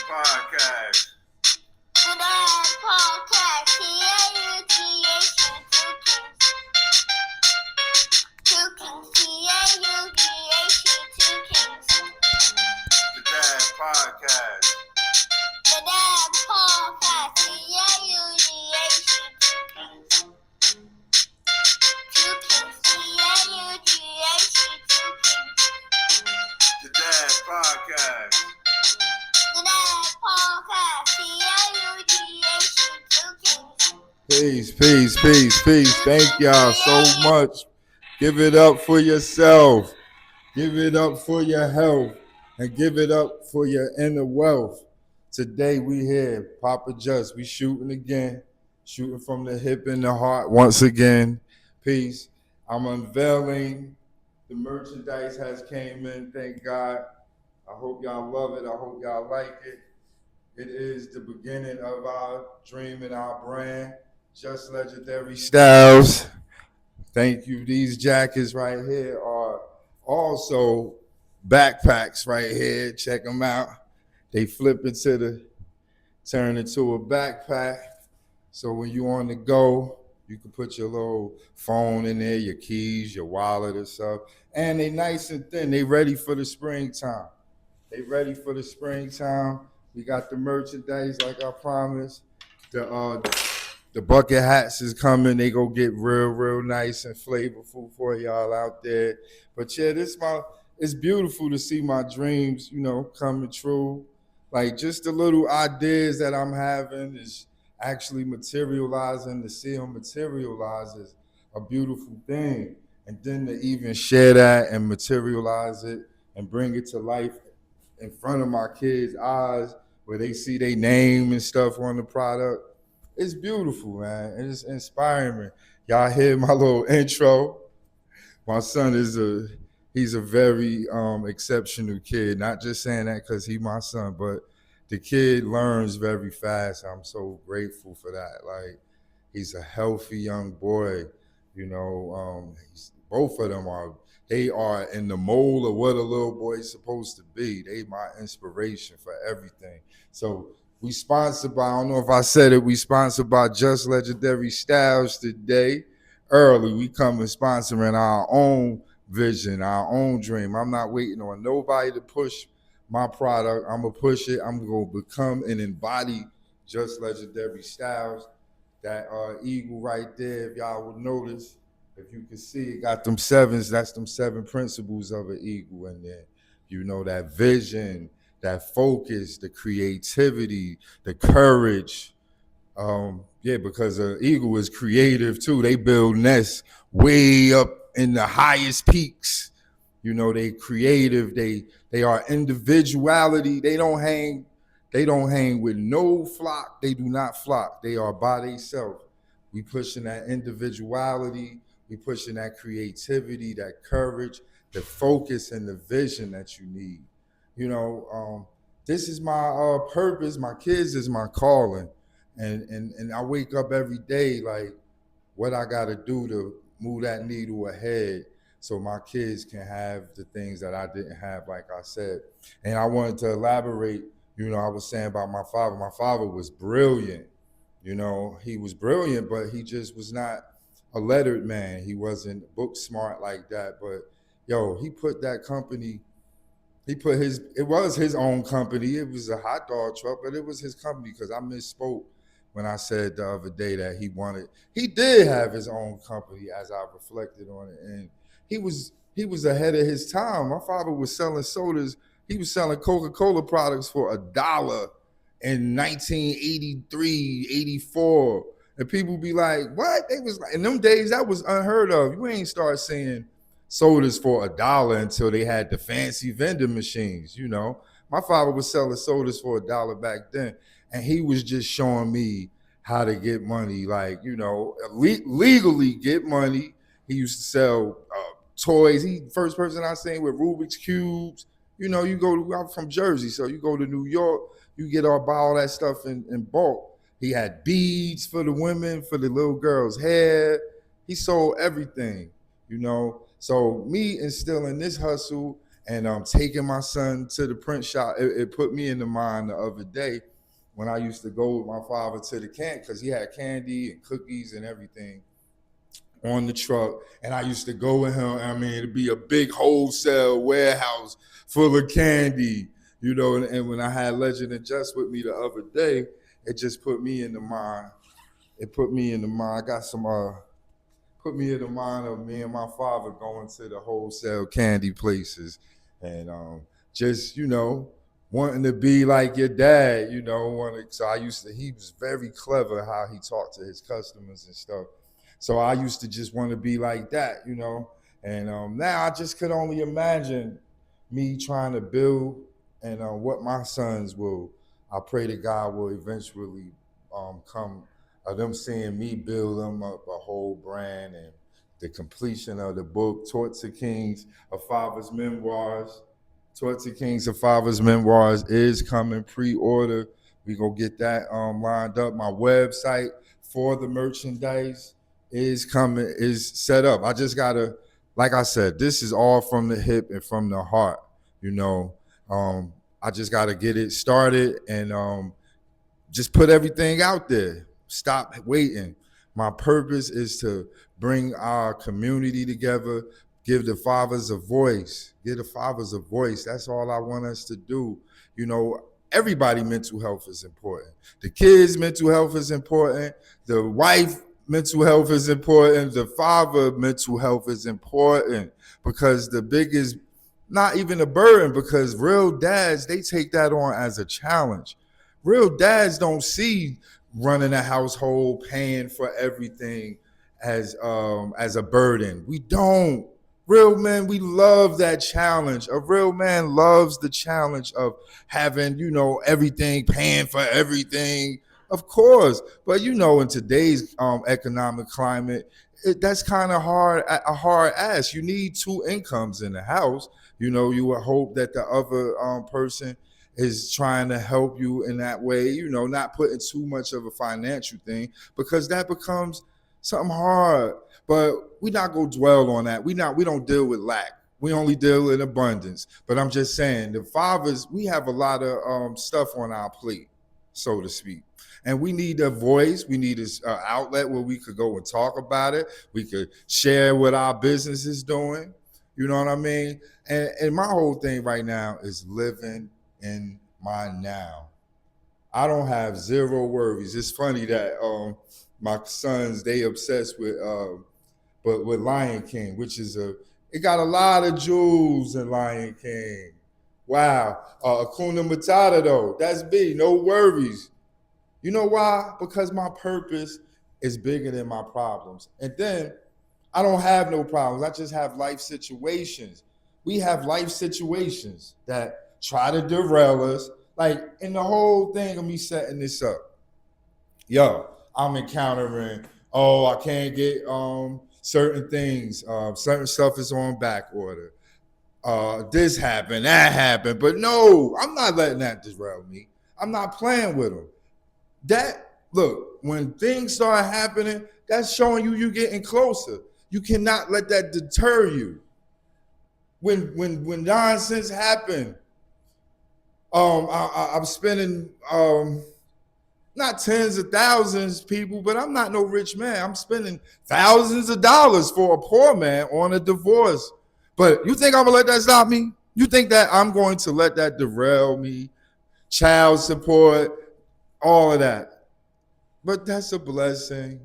Podcast. The Dad Podcast. T-A-U-G-H-U, two kings. T-A-U-G-H-U, two kings. The Dad Podcast. The Dad Podcast. T-A-U-G-H-U, two kings. T-A-U-G-H-U, two kings. The Dad Podcast. The Dad Podcast. T-A-U-G-H-U, two kings. Peace. Thank y'all so much. Give it up for yourself. Give it up for your health. And give it up for your inner wealth. Today we here, Papa Just. We shooting again. Shooting from the hip and the heart once again. Peace. I'm unveiling. The merchandise has came in. Thank God. I hope y'all love it. I hope y'all like it. It is the beginning of our dream and our brand. Just Legendary Styles. Thank you. These jackets right here are also backpacks right here. Check them out. They turn into a backpack. So when you on the go, you can put your little phone in there, your keys, your wallet or stuff. And they nice and thin. They ready for the springtime. We got the merchandise like I promised. The bucket hats is coming. They go get real nice and flavorful for y'all out there. But yeah, it's beautiful to see my dreams, coming true. Like just the little ideas that I'm having is actually materializing. To see them materialize is a beautiful thing. And then to even share that and materialize it and bring it to life in front of my kids' eyes where they see their name and stuff on the product. It's beautiful, man. It's inspiring me. Y'all hear my little intro. My son he's a very exceptional kid. Not just saying that because he's my son, but the kid learns very fast. I'm so grateful for that. Like, he's a healthy young boy. Both of them are in the mold of what a little boy's supposed to be. They my inspiration for everything. So we sponsored by, I don't know if I said it, we sponsored by Just Legendary Styles today. Early, we come and sponsoring our own vision, our own dream. I'm not waiting on nobody to push my product. I'm going to push it. I'm going to become and embody Just Legendary Styles. That eagle right there, if y'all would notice, if you can see, it got them sevens. That's them 7 principles of an eagle in there. That vision, that focus, the creativity, the courage. Because an eagle is creative too. They build nests way up in the highest peaks. They creative. They are individuality. They don't hang with no flock. They do not flock. They are by themselves. We pushing that individuality. We pushing that creativity, that courage, the focus and the vision that you need. This is my purpose. My kids is my calling. And I wake up every day like what I got to do to move that needle ahead so my kids can have the things that I didn't have, like I said. And I wanted to elaborate, I was saying about my father. My father was brilliant. He was brilliant, but he just was not a lettered man. He wasn't book smart like that. But, he put that company, it was his own company. It was a hot dog truck, but it was his company because I misspoke when I said the other day that he did have his own company as I reflected on it. And he was ahead of his time. My father was selling sodas. He was selling Coca-Cola products for $1 in 1983, 84. And people be like, what? They was like, in them days, that was unheard of. You ain't start seeing sodas for $1 until they had the fancy vending machines, My father was selling sodas for $1 back then. And he was just showing me how to get money, legally get money. He used to sell toys. He first person I seen with Rubik's Cubes. I'm from Jersey, so you go to New York, you buy all that stuff in bulk. He had beads for the women, for the little girls' hair. He sold everything, So me instilling this hustle And taking my son to the print shop, it put me in the mind the other day when I used to go with my father to the camp because he had candy and cookies and everything on the truck. And I used to go with him. I mean, it'd be a big wholesale warehouse full of candy, you know. And when I had Legend and Just with me the other day, it just put me in the mind. It put me in the mind. I got some put me in the mind of me and my father going to the wholesale candy places and just, you know, wanting to be like your dad, you know. So he was very clever how he talked to his customers and stuff. So I used to just want to be like that, you know. And now I just could only imagine me trying to build and what my sons will, I pray to God will eventually come of them seeing me build them up a whole brand and the completion of the book, Taught2Kings, A Father's Memoirs. Taught2Kings, A Father's Memoirs is coming, pre-order. We gonna get that lined up. My website for the merchandise is coming, is set up. I just gotta, like I said, this is all from the hip and from the heart, you know. I just gotta get it started and just put everything out there. Stop waiting. My purpose is to bring our community together, give the fathers a voice. Give the fathers a voice. That's all I want us to do. You know, everybody mental health is important. The kids' mental health is important. The wife mental health is important. The father mental health is important because the biggest, not even a burden, because real dads, they take that on as a challenge. Real dads don't see running a household, paying for everything as a burden. We don't. Real men, we love that challenge. A real man loves the challenge of having, you know, everything, paying for everything. Of course, but you know, in today's economic climate, that's kind of hard, a hard ask. You need two incomes in the house. You know, you would hope that the other person is trying to help you in that way, you know, not putting too much of a financial thing because that becomes something hard. But we not gonna dwell on that. We don't deal with lack. We only deal in abundance. But I'm just saying, the fathers, we have a lot of stuff on our plate, so to speak. And we need a voice. We need an outlet where we could go and talk about it. We could share what our business is doing. You know what I mean? And my whole thing right now is living in my now. I don't have zero worries. It's funny that my sons, they obsessed with Lion King, which is it got a lot of jewels in Lion King. Wow. Hakuna Matata though, that's big, no worries. You know why? Because my purpose is bigger than my problems. And then I don't have no problems. I just have life situations. We have life situations that try to derail us. Like in the whole thing of me setting this up, yo, I'm encountering, oh, I can't get certain things. Certain stuff is on back order. This happened, that happened. But no, I'm not letting that derail me. I'm not playing with them. That, look, when things start happening, that's showing you getting closer. You cannot let that deter you. When nonsense happen, I'm spending not tens of thousands, people, but I'm not no rich man. I'm spending thousands of dollars for a poor man on a divorce. But you think I'm gonna let that stop me? You think that I'm going to let that derail me? Child support, all of that. But that's a blessing.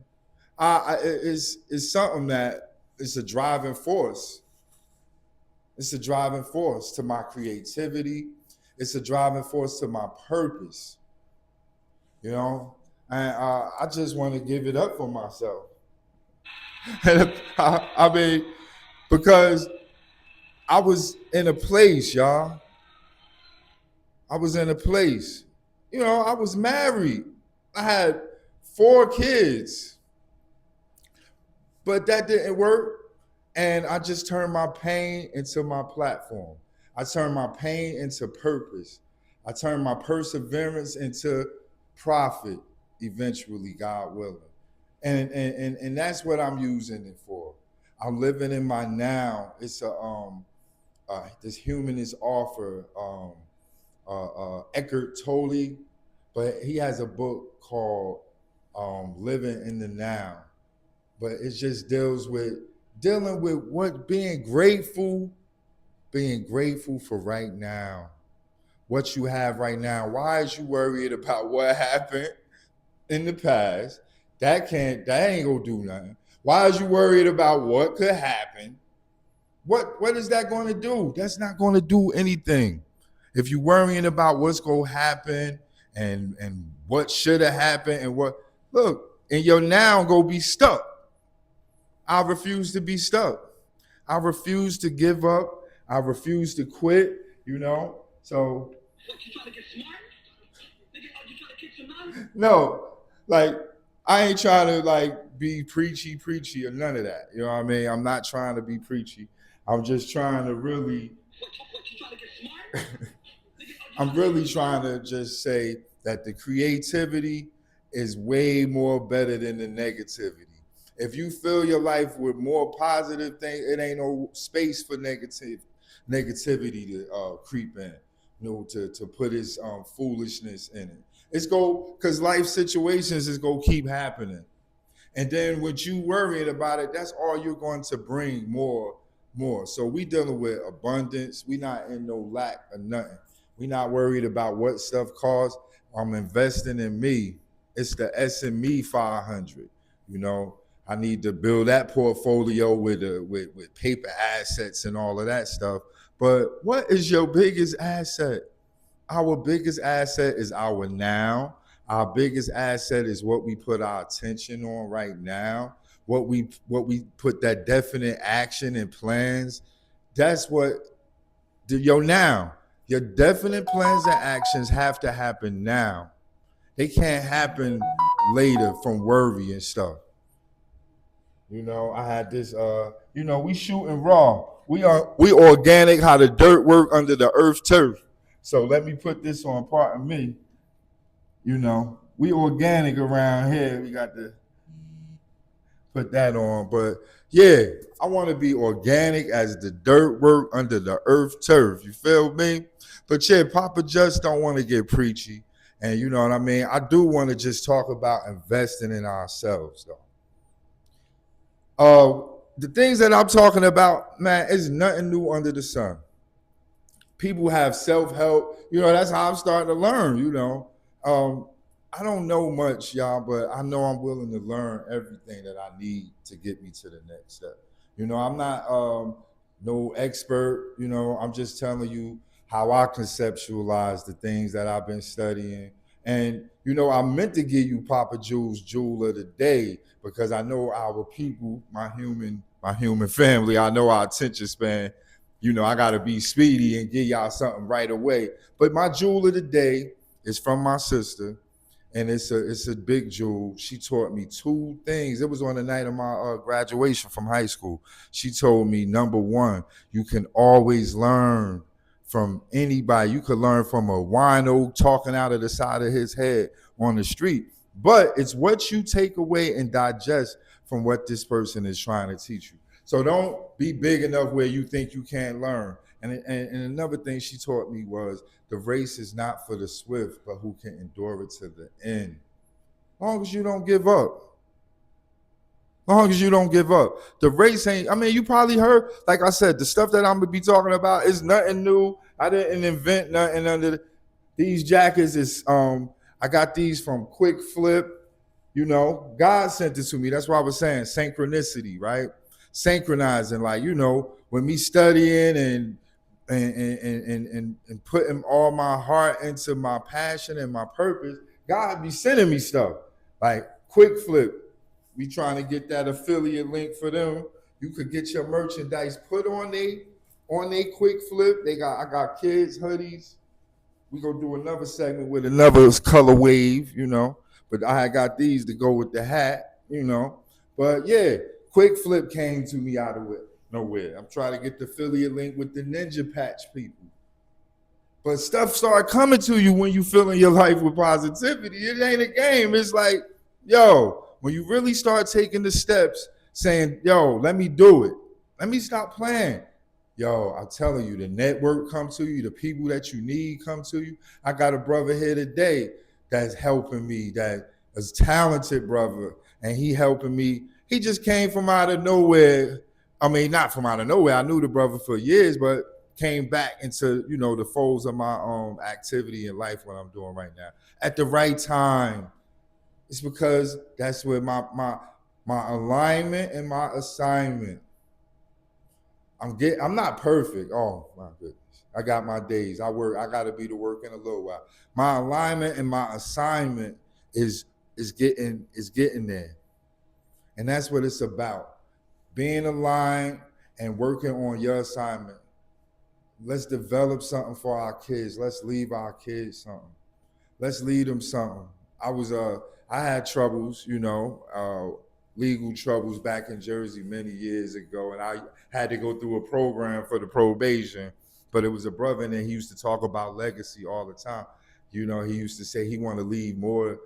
It's something that is a driving force. It's a driving force to my creativity. It's a driving force to my purpose. You know, and I just want to give it up for myself. And I mean, because I was in a place, y'all. I was in a place. You know, I was married. I had 4 kids, but that didn't work. And I just turned my pain into my platform. I turned my pain into purpose. I turned my perseverance into profit eventually, God willing. And that's what I'm using it for. I'm living in my now. It's this humanist author, Eckhart Tolle, but he has a book called Living in the Now. But it just dealing with what being grateful for right now, what you have right now. Why is you worried about what happened in the past? That ain't gonna do nothing. Why is you worried about what could happen? What is that going to do? That's not going to do anything. If you're worrying about what's going to happen and what should have happened and what, look, and your now go be stuck. I refuse to be stuck. I refuse to give up. I refuse to quit, So What, you trying to get smart? Nigga, you trying to kick some money? no, like I ain't trying to like be preachy or none of that. You know what I mean? I'm not trying to be preachy. I'm just trying to really What, you trying to get smart? I'm really trying to just say that the creativity is way more better than the negativity. If you fill your life with more positive things, it ain't no space for negativity to creep in, to put its foolishness in it. It's because life situations is go keep happening. And then when you worrying about it, that's all you're going to bring more. So we dealing with abundance. We not in no lack of nothing. We not worried about what stuff costs. I'm investing in me. It's the SME 500. I need to build that portfolio with paper assets and all of that stuff. But what is your biggest asset? Our biggest asset is our now. Our biggest asset is what we put our attention on right now. What we put that definite action and plans. That's what your now. Your definite plans and actions have to happen now. They can't happen later from worry and stuff. I had this. We shooting raw. We organic. How the dirt work under the earth turf. So let me put this on part of me. We organic around here. We got to put that on. But yeah, I want to be organic as the dirt work under the earth turf. You feel me? But yeah, Papa just don't want to get preachy. And you know what I mean? I do want to just talk about investing in ourselves, though. The things that I'm talking about, man, is nothing new under the sun. People have self-help. That's how I'm starting to learn, I don't know much, y'all, but I know I'm willing to learn everything that I need to get me to the next step. I'm not no expert, I'm just telling you how I conceptualize the things that I've been studying. And, I meant to give you Papa Jules' Jewel of the Day because I know our people, my human family, I know our attention span. I got to be speedy and give y'all something right away. But my Jewel of the Day is from my sister. And it's a big jewel. She taught me two things. It was on the night of my graduation from high school. She told me, number one, you can always learn from anybody. You could learn from a wino talking out of the side of his head on the street. But it's what you take away and digest from what this person is trying to teach you. So don't be big enough where you think you can't learn. And another thing she taught me was the race is not for the swift, but who can endure it to the end. As long as you don't give up. The race ain't, you probably heard, like I said, the stuff that I'm going to be talking about is nothing new. I didn't invent nothing under these jackets. I got these from Quick Flip. God sent it to me. That's why I was saying synchronicity, right? Synchronizing, when me studying and putting all my heart into my passion and my purpose, God be sending me stuff like Quick Flip. We trying to get that affiliate link for them. You could get your merchandise put on they Quick Flip. I got kids hoodies. We gonna do another segment with another color wave, But I got these to go with the hat, But yeah, Quick Flip came to me out of nowhere. I'm trying to get the affiliate link with the Ninja Patch people. But stuff start coming to you when you filling your life with positivity. It ain't a game. It's like, when you really start taking the steps saying, let me do it. Let me stop playing. Yo, I'm telling you, the network come to you, the people that you need come to you. I got a brother here today that's helping me, that is a talented brother, and he helping me. He just came from out of nowhere. I mean, not from out of nowhere. I knew the brother for years, but came back into, the folds of my activity in life, what I'm doing right now at the right time. It's because that's where my alignment and my assignment. I'm not perfect. Oh my goodness. I got my days. I gotta be to work in a little while. My alignment and my assignment is getting there. And that's what it's about. Being aligned and working on your assignment. Let's develop something for our kids. Let's leave our kids something. Let's lead them something. I had troubles, legal troubles back in Jersey many years ago, and I had to go through a program for the probation. But it was a brother, and he used to talk about legacy all the time. He used to say he wanted to leave more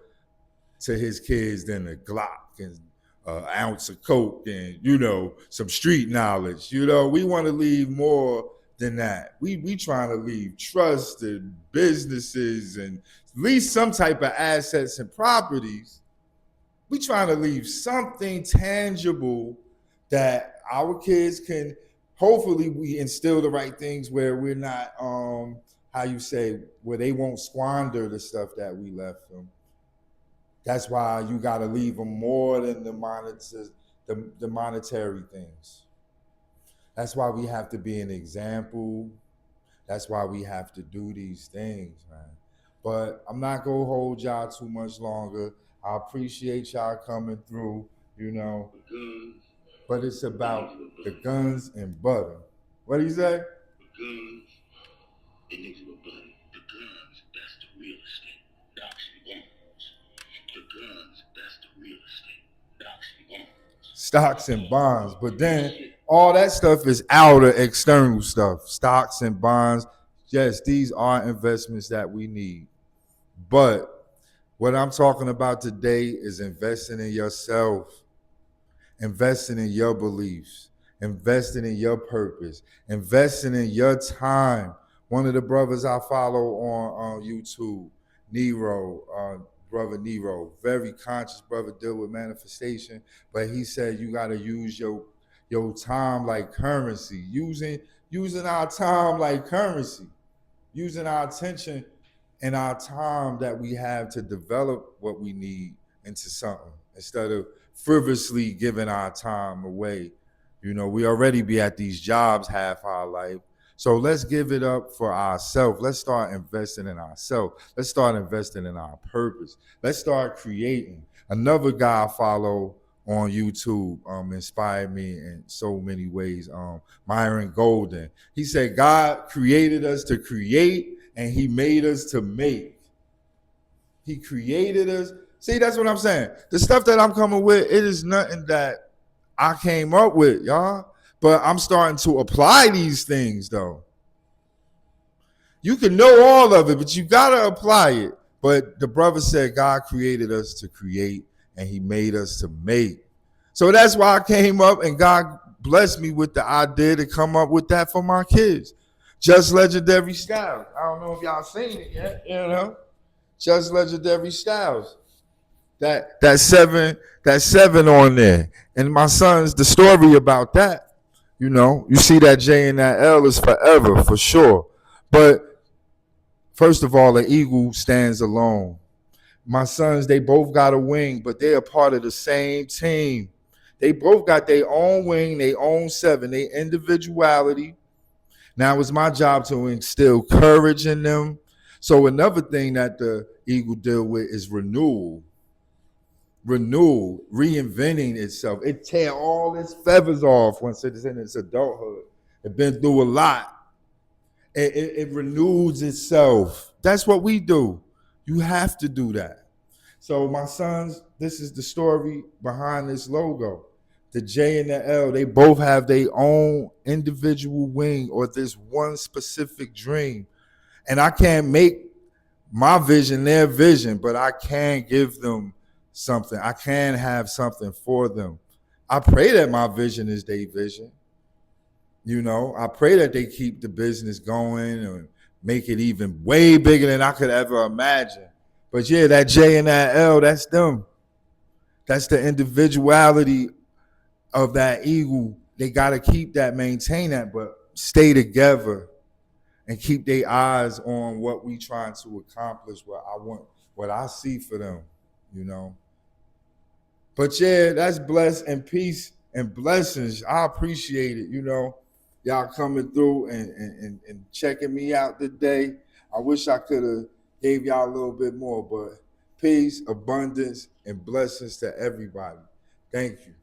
to his kids than a Glock and an ounce of coke and some street knowledge. We want to leave more than that. We trying to leave trusted businesses and at least some type of assets and properties. We trying to leave something tangible that our kids can, hopefully we instill the right things where we're not, where they won't squander the stuff that we left them. That's why you got to leave them more than the monetary things. That's why we have to be an example. That's why we have to do these things, man. But I'm not going to hold y'all too much longer. I appreciate y'all coming through, But it's about the guns and butter. What do you say? The guns, they niggas with butter. The guns, that's the real estate. Stocks and bonds. The guns, that's the real estate. Stocks and bonds. Stocks and bonds. But then all that stuff is outer external stuff. Stocks and bonds. Yes, these are investments that we need. But what I'm talking about today is investing in yourself, investing in your beliefs, investing in your purpose, investing in your time. One of the brothers I follow on YouTube, brother Nero, very conscious brother, deal with manifestation, but he said you got to use your time like currency, using our time like currency, using our attention and our time that we have to develop what we need into something instead of frivolously giving our time away. We already be at these jobs half our life. So let's give it up for ourselves. Let's start investing in ourselves. Let's start investing in our purpose. Let's start creating. Another guy I follow on YouTube inspired me in so many ways. Myron Golden. He said, God created us to create and he made us to make. He created us. See, that's what I'm saying. The stuff that I'm coming with, it is nothing that I came up with, y'all. But I'm starting to apply these things, though. You can know all of it, but you got to apply it. But the brother said God created us to create and he made us to make. So that's why I came up and God blessed me with the idea to come up with that for my kids. Just Legendary Styles. I don't know if y'all seen it yet, Just Legendary Styles. That seven on there. And my son's the story about that. You see that J and that L is forever, for sure. But first of all, the eagle stands alone. My sons, they both got a wing, but they are part of the same team. They both got their own wing, their own seven, their individuality. Now it's my job to instill courage in them. So another thing that the eagle deal with is renewal, reinventing itself. It tear all its feathers off once it's in its adulthood. It's been through a lot. It renews itself. That's what we do. You have to do that. So my sons, this is the story behind this logo. The J and the L, they both have their own individual wing or this one specific dream. And I can't make my vision their vision, but I can give them something. I can have something for them. I pray that my vision is their vision. You know, I pray that they keep the business going and make it even way bigger than I could ever imagine. But yeah, that J and that L, that's them. That's the individuality of that eagle. They got to keep that, maintain that, but stay together and keep their eyes on what we trying to accomplish, what I want, what I see for them, you know. But yeah, that's blessed and peace and blessings. I appreciate it, you know. Y'all coming through and checking me out today. I wish I could have gave y'all a little bit more, but peace, abundance, and blessings to everybody. Thank you.